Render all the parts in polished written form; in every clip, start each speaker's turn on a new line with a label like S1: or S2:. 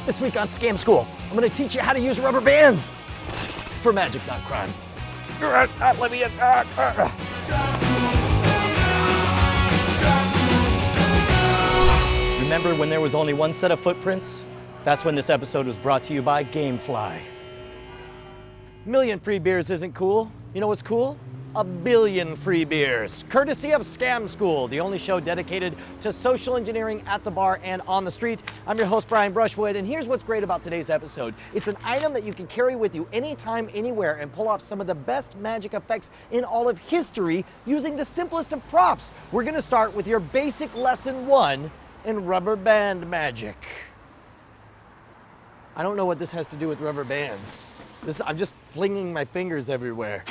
S1: This week on Scam School, I'm going to teach you how to use rubber bands for magic, not crime. Let me in. Remember when there was only one set of footprints? That's when this episode was brought to you by Gamefly. Million free beers isn't cool. You know what's cool? A billion free beers, courtesy of Scam School, the only show dedicated to social engineering at the bar and on the street. I'm your host, Brian Brushwood, and here's what's great about today's episode. It's an item that you can carry with you anytime, anywhere, and pull off some of the best magic effects in all of history using the simplest of props. We're gonna start with your basic lesson 1 in rubber band magic. I don't know what this has to do with rubber bands. I'm just flinging my fingers everywhere.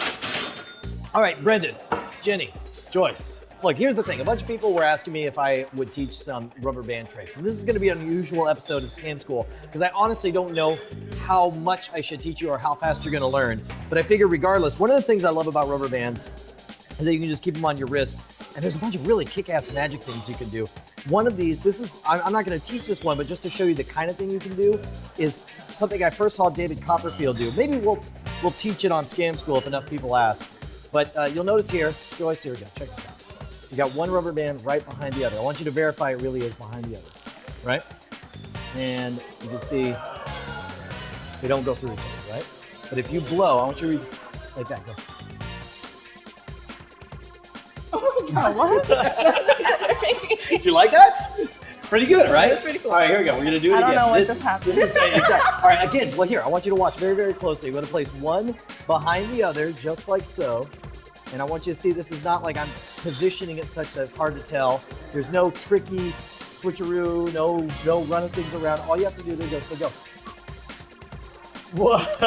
S1: All right, Brendan, Jenny, Joyce. Look, here's the thing. A bunch of people were asking me if I would teach some rubber band tricks. And this is gonna be an unusual episode of Scam School because I honestly don't know how much I should teach you or how fast you're gonna learn. But I figure regardless, one of the things I love about rubber bands is that you can just keep them on your wrist. And there's a bunch of really kick-ass magic things you can do. One of these, I'm not gonna teach this one, but just to show you the kind of thing you can do is something I first saw David Copperfield do. Maybe we'll teach it on Scam School if enough people ask. But you'll notice here, Joyce, here we go, check this out. You got one rubber band right behind the other. I want you to verify it really is behind the other, right? And you can see they don't go through each other, right? But if you blow, I want you to read like that, go.
S2: Oh my God, what?
S1: Did you like that? It's pretty good, right?
S2: It's pretty cool.
S1: All right, here we go. We're gonna do it again.
S2: I don't know what just happened.
S1: This is exactly. All right, again, well here, I want you to watch very, very closely. We're gonna place one behind the other, just like so. And I want you to see this is not like I'm positioning it such that it's hard to tell. There's no tricky switcheroo, no running things around. All you have to do is go, so go. What?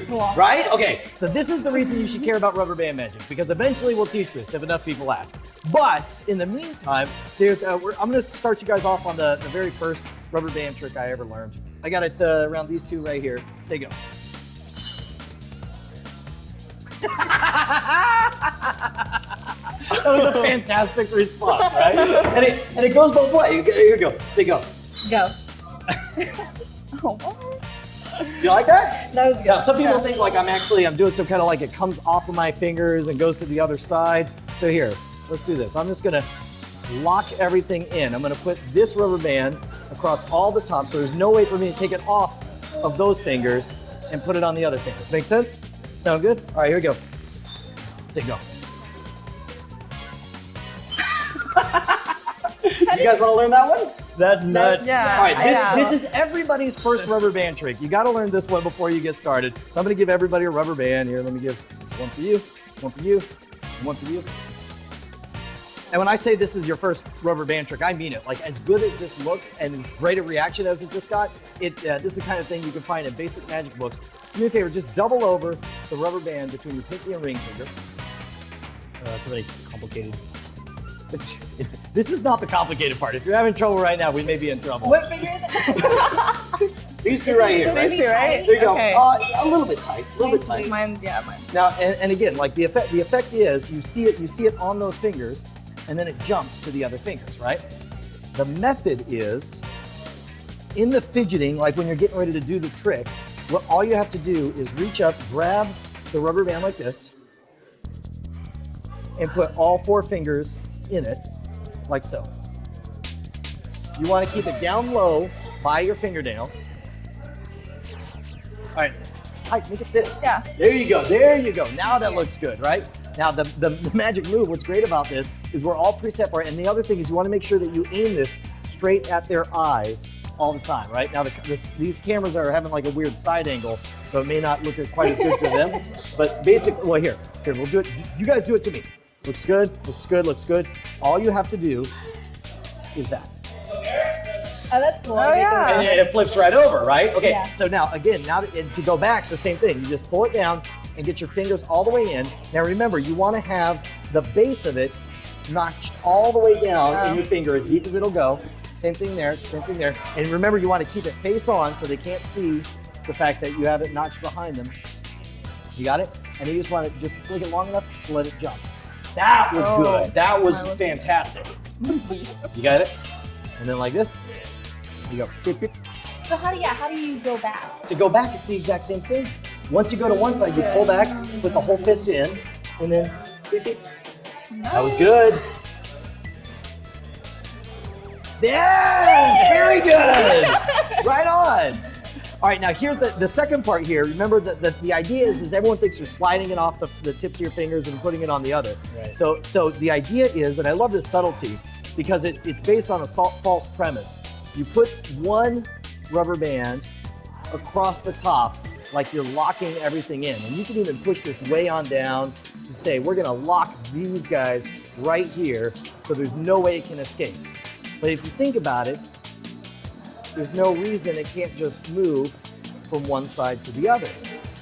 S2: Cool.
S1: Right? Okay, so this is the reason you should care about rubber band magic, because eventually we'll teach this if enough people ask. But in the meantime, I'm gonna start you guys off on the very first rubber band trick I ever learned. I got it around these two right here. Say go. That was a fantastic response, right? And it goes both ways. Here you go. Say go.
S2: Go. Oh, what?
S1: You like that?
S2: That was good.
S1: Now, some people think like I'm doing some kind of like it comes off of my fingers and goes to the other side. So here, let's do this. I'm just gonna lock everything in. I'm gonna put this rubber band across all the top so there's no way for me to take it off of those fingers and put it on the other fingers. Make sense? Sound good? All right, here we go. Say go. You guys want to learn that one? That's nuts.
S2: Yeah.
S1: All right, this is everybody's first rubber band trick. You got to learn this one before you get started. So I'm going to give everybody a rubber band. Here, let me give one for you, one for you, and one for you. And when I say this is your first rubber band trick, I mean it. Like as good as this looked and as great a reaction as it just got, this is the kind of thing you can find in basic magic books. Do me a favor, just double over the rubber band between your pinky and ring finger. That's really complicated. This is not the complicated part. If you're having trouble right now, we may be in trouble.
S2: What finger is it?
S1: These two right here, right?
S2: These two, right?
S1: There you go.
S2: Okay.
S1: A little bit tight, a little bit tight.
S2: Mine's.
S1: Now, and again, like the effect is you see it on those fingers, and then it jumps to the other fingers, right? The method is in the fidgeting, like when you're getting ready to do the trick. All you have to do is reach up, grab the rubber band like this, and put all 4 fingers in it, like so. You want to keep it down low by your fingernails. All right, Mike, make it this.
S2: Yeah.
S1: There you go, there you go. Now that looks good, right? Now the magic move, what's great about this is we're all preset for it. And the other thing is you want to make sure that you aim this straight at their eyes all the time, right? Now these cameras are having like a weird side angle, so it may not look quite as good for them. But basically, well here, we'll do it. You guys do it to me. Looks good, looks good, looks good. All you have to do is that.
S2: Oh, that's cool.
S1: Oh, yeah. And it flips right over, right? Okay,
S2: yeah.
S1: So now, again, to go back, the same thing. You just pull it down and get your fingers all the way in. Now remember, you want to have the base of it notched all the way down in your finger, as deep as it'll go. Same thing there, same thing there. And remember, you want to keep it face on so they can't see the fact that you have it notched behind them. You got it? And you just want to just flick it long enough to let it jump. That was good. That was fantastic. You got it? And then like this, you go beep, beep.
S2: So how do you go back?
S1: To go back, it's the exact same thing. Once you go to one side, you pull back, put the whole fist in, and then beep, beep.
S2: Nice.
S1: That was good. Yes, very good. Right on. All right, now here's the second part here. Remember that the idea is everyone thinks you're sliding it off the tips of your fingers and putting it on the other.
S3: Right.
S1: So the idea is, and I love this subtlety because it's based on a false premise. You put one rubber band across the top like you're locking everything in. And you can even push this way on down to say, we're gonna lock these guys right here so there's no way it can escape. But if you think about it, there's no reason it can't just move from one side to the other.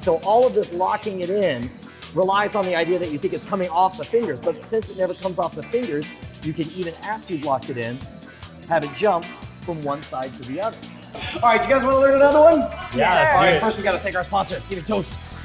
S1: So all of this locking it in relies on the idea that you think it's coming off the fingers, but since it never comes off the fingers, you can even after you've locked it in, have it jump from one side to the other. All right, you guys want to learn another one?
S3: Yeah.
S1: All right, first we got to thank our sponsors. Give me toasts.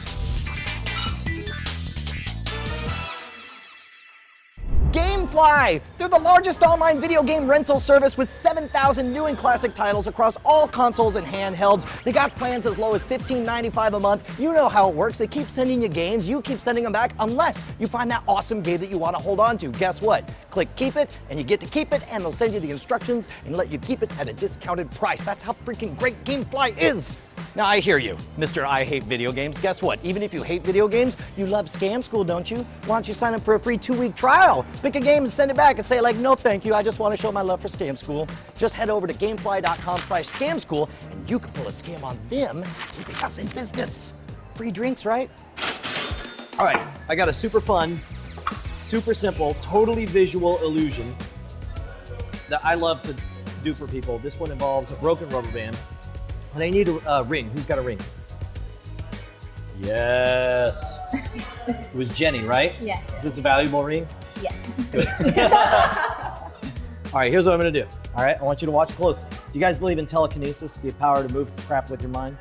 S1: GameFly! They're the largest online video game rental service with 7,000 new and classic titles across all consoles and handhelds. They got plans as low as $15.95 a month. You know how it works. They keep sending you games. You keep sending them back unless you find that awesome game that you want to hold on to. Guess what? Click keep it and you get to keep it, and they'll send you the instructions and let you keep it at a discounted price. That's how freaking great GameFly is. Now I hear you, Mr. I hate video games. Guess what? Even if you hate video games, you love Scam School, don't you? Why don't you sign up for a free 2-week trial? Pick a game and send it back and say like, no thank you, I just want to show my love for Scam School. Just head over to gamefly.com/scamschool and you can pull a scam on them, keeping us in business. Free drinks, right? All right, I got a super fun, super simple, totally visual illusion that I love to do for people. This one involves a broken rubber band. And I need a ring. Who's got a ring? Yes. It was Jenny, right?
S2: Yes.
S1: Is this a valuable ring?
S2: Yes.
S1: Good. All right, here's what I'm gonna do. All right, I want you to watch closely. Do you guys believe in telekinesis, the power to move crap with your mind?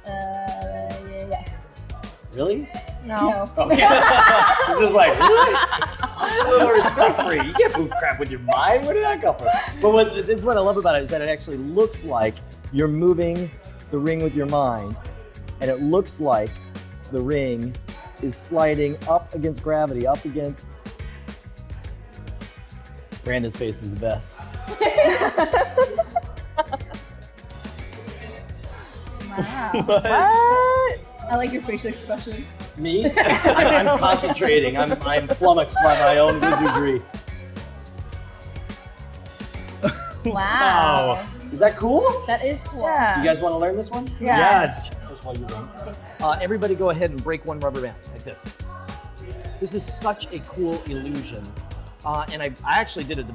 S2: Yes.
S1: Really?
S2: No.
S1: Okay. It's just like, what? Just a little respect for you. You can't move crap with your mind. Where did that come from? But this is what I love about it is that it actually looks like you're moving the ring with your mind, and it looks like the ring is sliding up against gravity, up against. Brandon's face is the best.
S2: Wow.
S3: What?
S2: I like your facial expression.
S1: Me? I'm concentrating. I'm flummoxed by my own wizardry.
S2: Wow.
S1: Is that cool?
S2: That is cool.
S1: Do you guys want to learn this one?
S3: Yes.
S1: First of all, you win. Everybody go ahead and break one rubber band like this. This is such a cool illusion. And I actually did it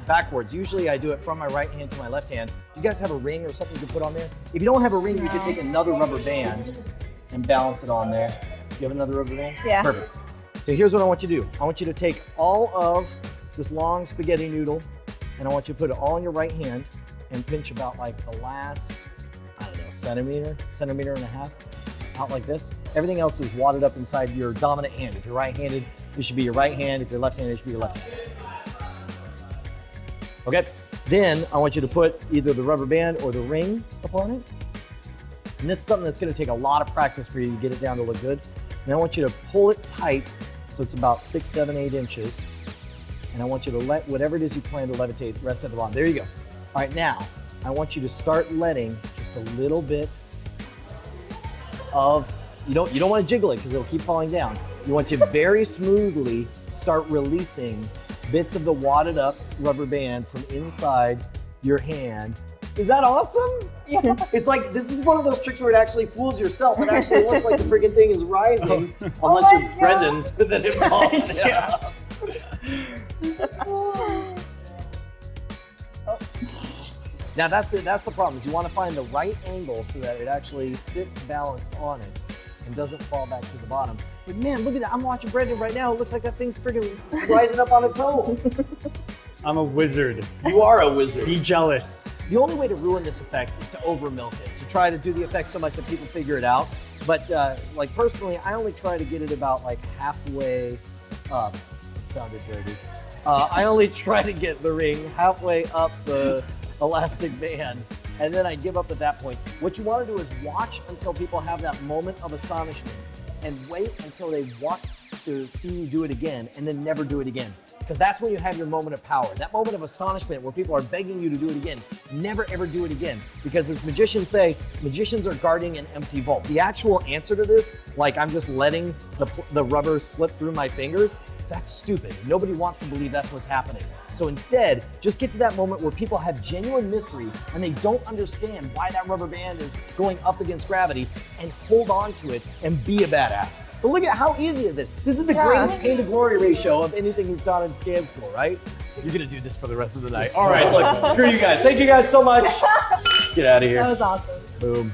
S1: backwards. Usually I do it from my right hand to my left hand. Do you guys have a ring or something you can put on there? If you don't have a ring, you can take another rubber band and balance it on there. Do you have another rubber band?
S2: Yeah.
S1: Perfect. So here's what I want you to do. I want you to take all of this long spaghetti noodle, and I want you to put it all in your right hand and pinch about like the last, I don't know, centimeter and a half, out like this. Everything else is wadded up inside your dominant hand. If you're right-handed, it should be your right hand. If you're left-handed, it should be your left hand. Okay, then I want you to put either the rubber band or the ring upon it. And this is something that's gonna take a lot of practice for you to get it down to look good. And I want you to pull it tight so it's about 6, 7, 8 inches. And I want you to let whatever it is you plan to levitate rest at the bottom. There you go. All right, now I want you to start letting just a little bit of, you don't want to jiggle it because it'll keep falling down. You want to very smoothly start releasing bits of the wadded up rubber band from inside your hand. Is that awesome?
S2: Yeah.
S1: It's like, this is one of those tricks where it actually fools yourself. It actually looks like the freaking thing is rising, unless you're Brendan, then it falls down. Now that's the problem, is you want to find the right angle so that it actually sits balanced on it and doesn't fall back to the bottom. But man, look at that, I'm watching Brendan right now. It looks like that thing's freaking rising up on its own.
S3: I'm a wizard.
S1: You are a wizard.
S3: Be jealous.
S1: The only way to ruin this effect is to over milk it, to try to do the effect so much that people figure it out. But like personally, I only try to get it about like halfway up. It sounded dirty. I only try to get the ring halfway up the elastic band, and then I give up at that point. What you want to do is watch until people have that moment of astonishment and wait until they want to see you do it again and then never do it again. Because that's when you have your moment of power. That moment of astonishment where people are begging you to do it again. Never ever do it again. Because as magicians say, magicians are guarding an empty vault. The actual answer to this, like I'm just letting the rubber slip through my fingers, that's stupid. Nobody wants to believe that's what's happening. So instead, just get to that moment where people have genuine mystery and they don't understand why that rubber band is going up against gravity, and hold on to it and be a badass. But look at how easy it is. This is the greatest pain to glory ratio of anything we've done in Scam School, right? You're gonna do this for the rest of the night. All right, look, screw you guys. Thank you guys so much. Let's get out of here.
S2: That was awesome.
S1: Boom.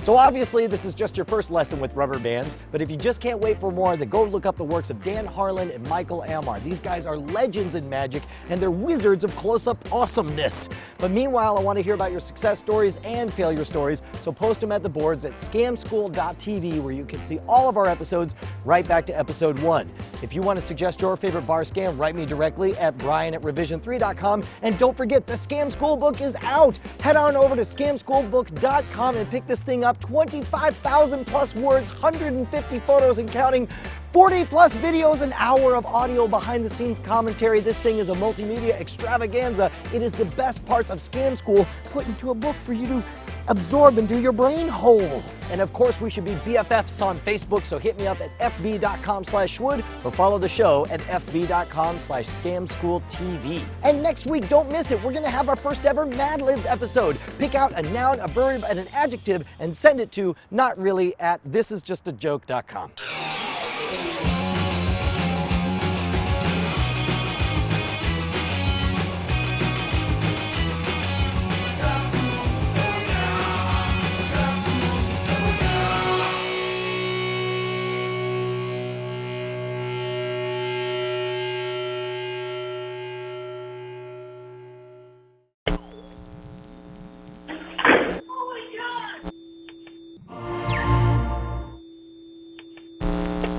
S1: So obviously this is just your first lesson with rubber bands, but if you just can't wait for more, then go look up the works of Dan Harlan and Michael Amar. These guys are legends in magic and they're wizards of close-up awesomeness. But meanwhile, I want to hear about your success stories and failure stories, so post them at the boards at scamschool.tv, where you can see all of our episodes right back to episode 1. If you want to suggest your favorite bar scam, write me directly at brian@revision3.com. And don't forget, the Scam School book is out. Head on over to scamschoolbook.com and pick this thing up. 25,000 plus words, 150 photos and counting, 40 plus videos, an hour of audio behind the scenes commentary. This thing is a multimedia extravaganza. It is the best parts of Scam School put into a book for you to absorb into your brain hole. And of course, we should be BFFs on Facebook, so hit me up at fb.com/Schwood or follow the show at fb.com/scamschooltv. And next week, don't miss it. We're gonna have our first ever Mad Libs episode. Pick out a noun, a verb, and an adjective and send it to notreally@thisisjustajoke.com.